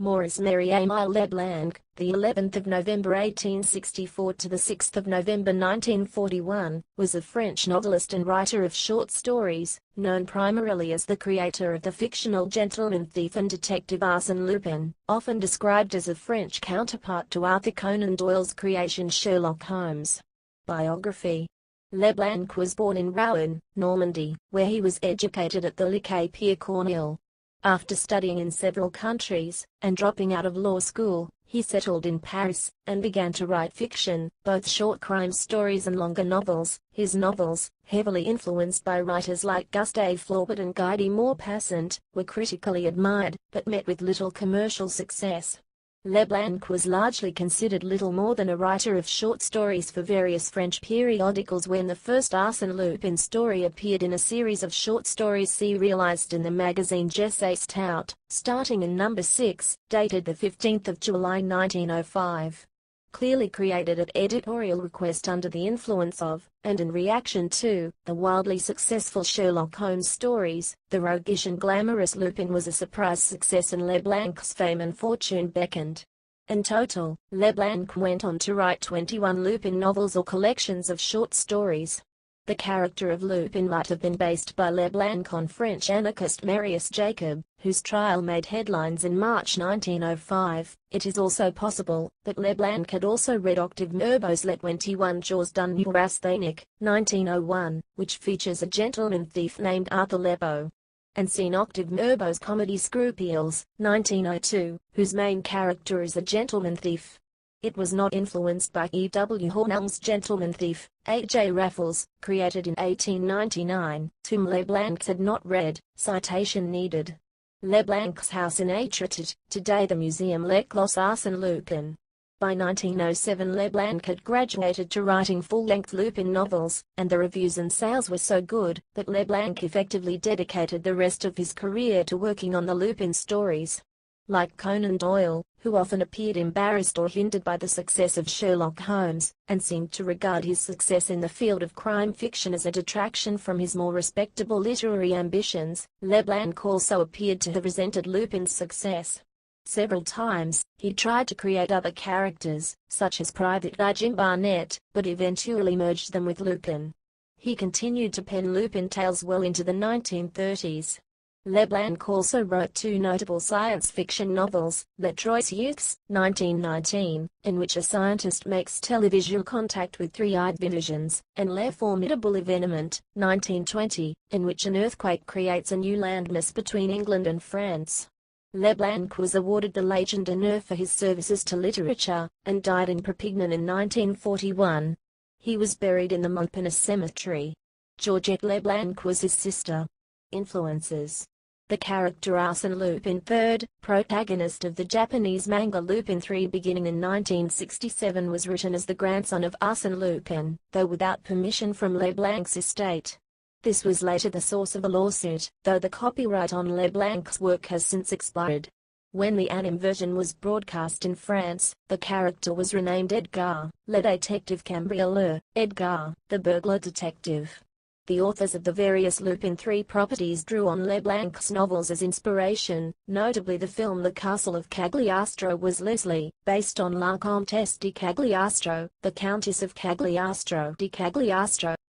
Maurice Marie Émile Leblanc, the 11th of November 1864 to the 6th of November 1941, was a French novelist and writer of short stories, known primarily as the creator of the fictional gentleman thief and detective Arsène Lupin, often described as a French counterpart to Arthur Conan Doyle's creation Sherlock Holmes. Biography. Leblanc was born in Rouen, Normandy, where he was educated at the Lycée Pierre Corneille. After studying in several countries, and dropping out of law school, he settled in Paris, and began to write fiction, both short crime stories and longer novels. His novels, heavily influenced by writers like Gustave Flaubert and Guy de Maupassant, were critically admired, but met with little commercial success. Leblanc was largely considered little more than a writer of short stories for various French periodicals. When the first Arsène Lupin story appeared in a series of short stories serialized in the magazine J'essaie Stout, starting in number 6, dated the 15th of July 1905. Clearly created at editorial request under the influence of, and in reaction to, the wildly successful Sherlock Holmes stories, the roguish and glamorous Lupin was a surprise success and Leblanc's fame and fortune beckoned. In total, Leblanc went on to write 21 Lupin novels or collections of short stories. The character of Lupin might have been based by Leblanc on French anarchist Marius Jacob, whose trial made headlines in March 1905. It is also possible that Leblanc had also read Octave Mirbeau's Les 21 Jours d'un Neurasthenique, 1901, which features a gentleman thief named Arthur Lebeau, and seen Octave Mirbeau's comedy Scrupules, 1902, whose main character is a gentleman thief. It was not influenced by E. W. Hornung's Gentleman Thief, A. J. Raffles, created in 1899, whom Leblanc had not read. Citation needed. Leblanc's house in Étretat, today the Museum Les Clos Arsène Lupin. By 1907 Leblanc had graduated to writing full-length Lupin novels, and the reviews and sales were so good that Leblanc effectively dedicated the rest of his career to working on the Lupin stories. Like Conan Doyle, who often appeared embarrassed or hindered by the success of Sherlock Holmes, and seemed to regard his success in the field of crime fiction as a detraction from his more respectable literary ambitions, Leblanc also appeared to have resented Lupin's success. Several times, he tried to create other characters, such as Private Eye Jim Barnett, but eventually merged them with Lupin. He continued to pen Lupin tales well into the 1930s. Leblanc also wrote two notable science fiction novels, Les Trois Youths, 1919, in which a scientist makes televisual contact with three-eyed visions, and Les Formidable Événements, 1920, in which an earthquake creates a new landmass between England and France. Leblanc was awarded the Légion d'honneur for his services to literature, and died in Perpignan in 1941. He was buried in the Montparnasse Cemetery. Georgette Leblanc was his sister. Influences. The character Arsène Lupin III, protagonist of the Japanese manga Lupin III beginning in 1967, was written as the grandson of Arsène Lupin, though without permission from Leblanc's estate. This was later the source of a lawsuit, though the copyright on Leblanc's work has since expired. When the anime version was broadcast in France, the character was renamed Edgar, le détective cambrioleur, Edgar, the burglar detective. The authors of the various Lupin III properties drew on Leblanc's novels as inspiration, notably the film The Castle of Cagliostro was Leslie, based on La Comtesse di Cagliostro, the Countess of Cagliostro di Cagliostro.